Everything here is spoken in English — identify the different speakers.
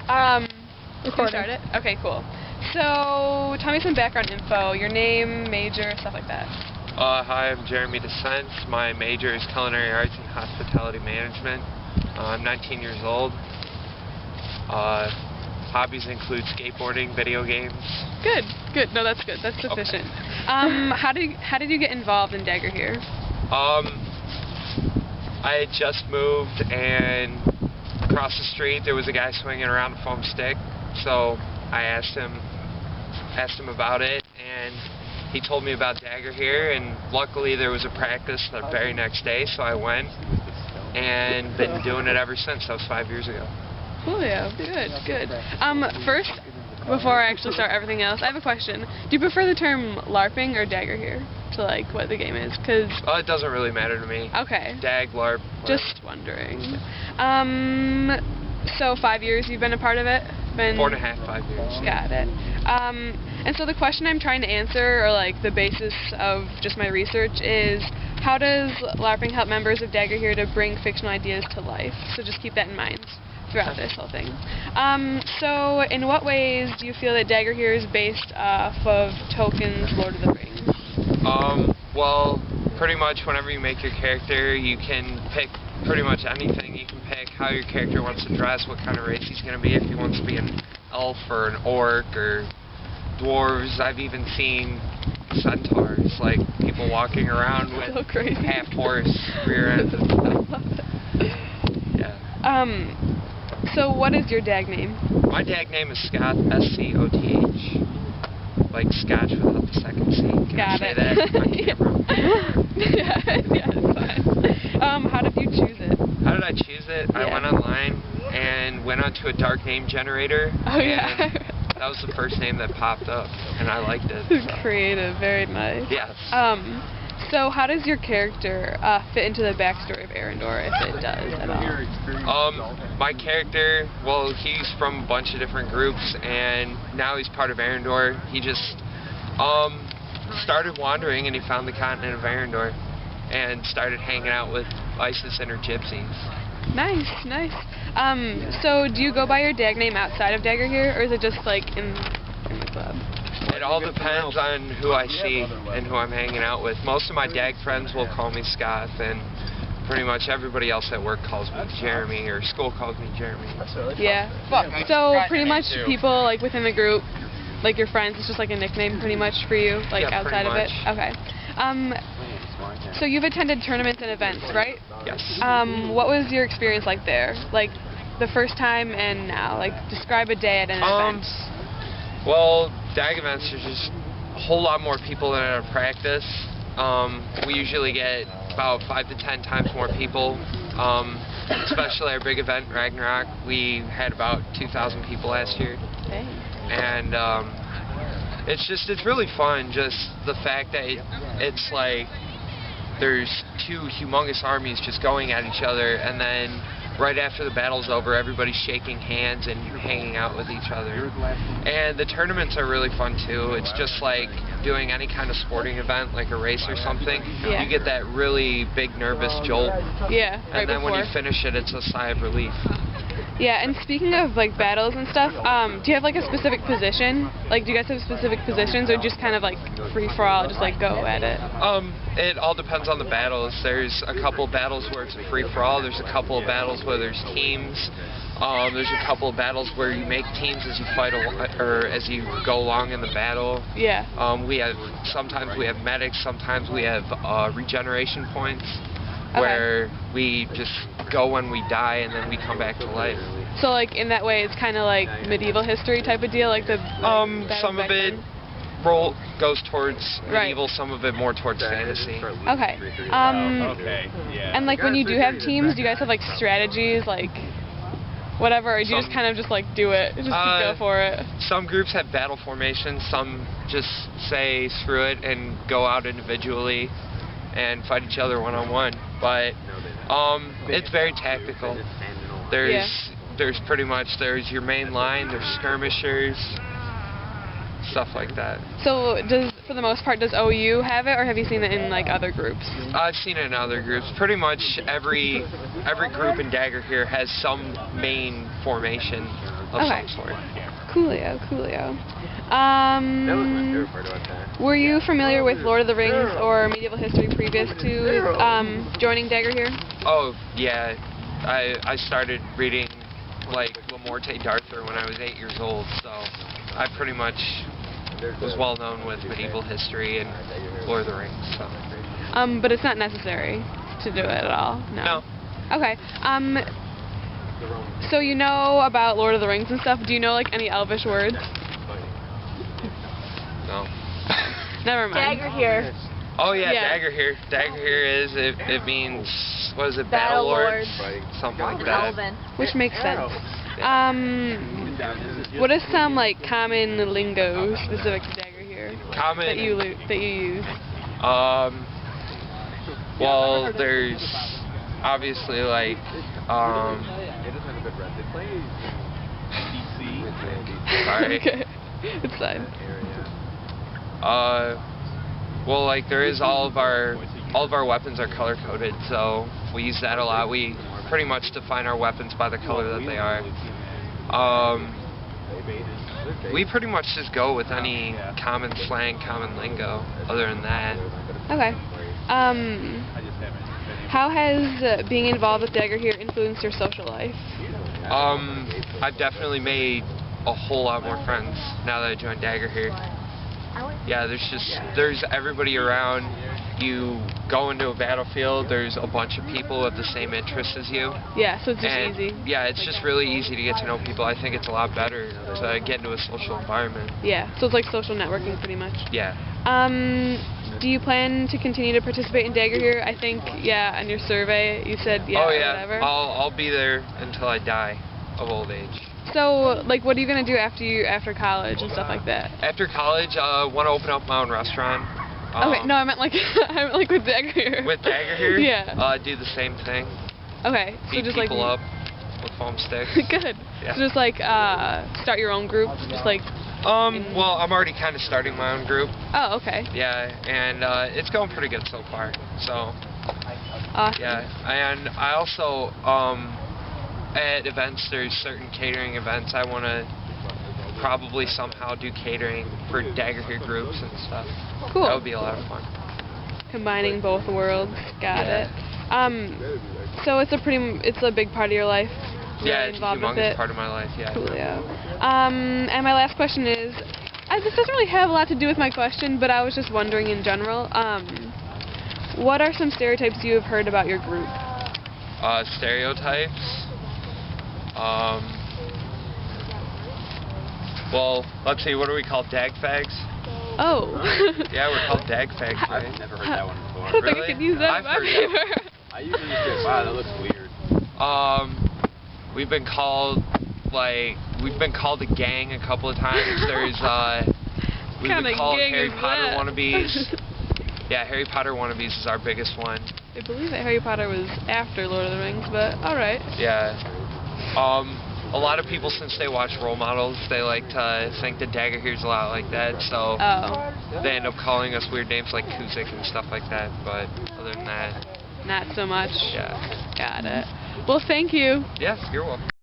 Speaker 1: Did you start it? Okay, cool. So, tell me some background info, your name, major, stuff like that.
Speaker 2: Hi, I'm Jeremy Descents. My major is Culinary Arts and Hospitality Management. I'm 19 years old. Hobbies include skateboarding, video games.
Speaker 1: Good. No, that's good. That's sufficient. Okay. How did you get involved in Dagger here?
Speaker 2: I had just moved, and across the street there was a guy swinging around a foam stick. So I asked him about it, and he told me about Dagger here, and luckily there was a practice the very next day, so I went and been doing it ever since. That was 5 years ago.
Speaker 1: Cool, yeah. Good. First, before I actually start everything else, I have a question. Do you prefer the term LARPing or Dagger here to like what the game is? Cause
Speaker 2: it doesn't really matter to me.
Speaker 1: Okay.
Speaker 2: Dag, LARP.
Speaker 1: Just wondering. So 5 years you've been a part of it?
Speaker 2: 4.5, 5 years.
Speaker 1: Got it. And so the question I'm trying to answer, or like the basis of just my research, is how does LARPing help members of Dagger here to bring fictional ideas to life? So just keep that in mind throughout this whole thing. So in what ways do you feel that Dagger here is based off of Tolkien's Lord of the Rings?
Speaker 2: Well, pretty much whenever you make your character, you can pick pretty much anything. You can pick how your character wants to dress, what kind of race he's going to be, if he wants to be an elf or an orc or dwarves. I've even seen centaurs, like people walking around with half horse rear ends and stuff. Yeah.
Speaker 1: So what is your dag name?
Speaker 2: My dag name is Scott, S-C-O-T-H. Like Scotch without the second C. Can I say that on camera?
Speaker 1: Yeah, it's fine. How did you choose it?
Speaker 2: How did I choose it? Yeah. I went online and went onto a dark name generator.
Speaker 1: Oh, yeah.
Speaker 2: That was the first name that popped up, and I liked it.
Speaker 1: So. Creative, very nice.
Speaker 2: Yes.
Speaker 1: So how does your character fit into the backstory of Arendor, if it does at all?
Speaker 2: My character, well, he's from a bunch of different groups, and now he's part of Arendor. He just started wandering, and he found the continent of Arendor, and started hanging out with ISIS and her gypsies.
Speaker 1: Nice. So do you go by your dag name outside of Dagger here, or is it just like in the club?
Speaker 2: It all depends on who I see and who I'm hanging out with. Most of my dag friends will call me Scott, and pretty much everybody else at work calls me Jeremy, or school calls me Jeremy.
Speaker 1: Yeah. So pretty much people like within the group, like your friends, it's just like a nickname pretty much for you, like outside of it? Okay. So you've attended tournaments and events, right?
Speaker 2: Yes.
Speaker 1: What was your experience like there? Like the first time and now? Like describe a day at an event.
Speaker 2: Well, DAG events are just a whole lot more people than at a practice. We usually get about 5 to 10 times more people. Especially our big event, Ragnarok, we had about 2,000 people last year.
Speaker 1: Dang.
Speaker 2: And it's really fun, just the fact that it's like there's two humongous armies just going at each other, and then right after the battle's over, everybody's shaking hands and hanging out with each other. And the tournaments are really fun too. It's just like doing any kind of sporting event, like a race or something.
Speaker 1: Yeah.
Speaker 2: You get that really big nervous jolt.
Speaker 1: Yeah.
Speaker 2: And then when you finish it, it's a sigh of relief.
Speaker 1: Yeah, and speaking of like battles and stuff, do you have like a specific position? Like, do you guys have specific positions, or just kind of like free for all, just like go at it?
Speaker 2: It all depends on the battles. There's a couple of battles where it's a free for all. There's a couple of battles where there's teams. There's a couple of battles where you make teams as you fight or as you go along in the battle.
Speaker 1: Yeah.
Speaker 2: Sometimes we have medics. Sometimes we have regeneration points. Where we just go when we die and then we come back to life.
Speaker 1: So like in that way it's kind of like medieval history type of deal, like the
Speaker 2: some of it goes towards medieval, some of it more towards fantasy.
Speaker 1: Okay. And like when you do have teams, do you guys have like strategies, like whatever, or do you just kind of just like do it, just go for it? Some
Speaker 2: groups have battle formations, some just say screw it and go out individually and fight each other one-on-one, but it's very tactical. There's pretty much, there's your main line, there's skirmishers, stuff like that.
Speaker 1: So for the most part, does OU have it, or have you seen it in like other groups?
Speaker 2: I've seen it in other groups. Pretty much every group in Dagger here has some main formation of some sort.
Speaker 1: Coolio. Were you familiar with Lord of the Rings or medieval history previous to joining Dagger here?
Speaker 2: Oh yeah, I started reading like Lamorte Darther when I was 8 years old, so I pretty much was well known with medieval history and Lord of the Rings. So.
Speaker 1: But it's not necessary to do it at all. No. Okay. So you know about Lord of the Rings and stuff. Do you know like any Elvish words?
Speaker 2: No.
Speaker 1: Never mind.
Speaker 3: Dagger here.
Speaker 2: Oh yeah, Dagger here. Dagger here is it means, what is it? Battle Lords, something like that.
Speaker 3: Elven.
Speaker 1: Which makes sense. What is some like common lingo specific to Dagger here?
Speaker 2: Common
Speaker 1: that you use?
Speaker 2: Well, there's obviously like sorry.
Speaker 1: Okay. It's fine.
Speaker 2: Well, like there is all of our weapons are color coded, so we use that a lot. We pretty much define our weapons by the color that they are. We pretty much just go with any common slang, common lingo. Other than that.
Speaker 1: Okay. How has being involved with Dagger here influenced your social life?
Speaker 2: I've definitely made a whole lot more friends now that I joined Dagger here. Yeah, there's everybody around. You go into a battlefield, there's a bunch of people with the same interests as you.
Speaker 1: Yeah, so it's just easy.
Speaker 2: Yeah, it's just really easy to get to know people. I think it's a lot better to get into a social environment.
Speaker 1: Yeah, so it's like social networking pretty much.
Speaker 2: Yeah.
Speaker 1: Do you plan to continue to participate in Dagger here? I think, on your survey you said whatever.
Speaker 2: I'll be there until I die of old age.
Speaker 1: So, like, what are you gonna do after college and stuff like that?
Speaker 2: After college, want to open up my own restaurant.
Speaker 1: Okay, no, I meant like with Dagger here.
Speaker 2: With Dagger here?
Speaker 1: Yeah.
Speaker 2: Do the same thing.
Speaker 1: Okay, so
Speaker 2: Beat
Speaker 1: just
Speaker 2: people
Speaker 1: like
Speaker 2: up with foam sticks.
Speaker 1: Good.
Speaker 2: Yeah.
Speaker 1: So just like start your own group, just like.
Speaker 2: Well, I'm already kind of starting my own group.
Speaker 1: Oh, okay.
Speaker 2: Yeah, and it's going pretty good so far. So.
Speaker 1: Awesome.
Speaker 2: Yeah, and I also at events, there's certain catering events. I want to probably somehow do catering for Dagger here groups and stuff.
Speaker 1: Cool.
Speaker 2: That would be a lot of fun.
Speaker 1: Combining both worlds. Got it. So it's a big part of your life.
Speaker 2: Yeah, it's a humongous part of my life. Yeah.
Speaker 1: Coolio. And my last question is, this doesn't really have a lot to do with my question, but I was just wondering in general. What are some stereotypes you have heard about your group?
Speaker 2: Stereotypes. Well, let's see, what are we called? Dag fags?
Speaker 1: Oh.
Speaker 2: Yeah, we're called dag fags, right?
Speaker 4: I've never heard that one before.
Speaker 1: I don't think I could use that
Speaker 2: I've
Speaker 1: in my
Speaker 2: heard
Speaker 1: favor.
Speaker 4: I usually just say, wow, that looks weird.
Speaker 2: We've been called a gang a couple of times. There's we've been called Harry Potter wannabes. Yeah, Harry Potter wannabes is our biggest one.
Speaker 1: I believe that Harry Potter was after Lord of the Rings, but alright.
Speaker 2: Yeah. A lot of people, since they watch role models, they like to think that Dagger here's a lot like that, so they end up calling us weird names like Kuzik and stuff like that, but other than that...
Speaker 1: Not so much.
Speaker 2: Yeah.
Speaker 1: Got it. Well, thank you.
Speaker 2: Yes, you're welcome.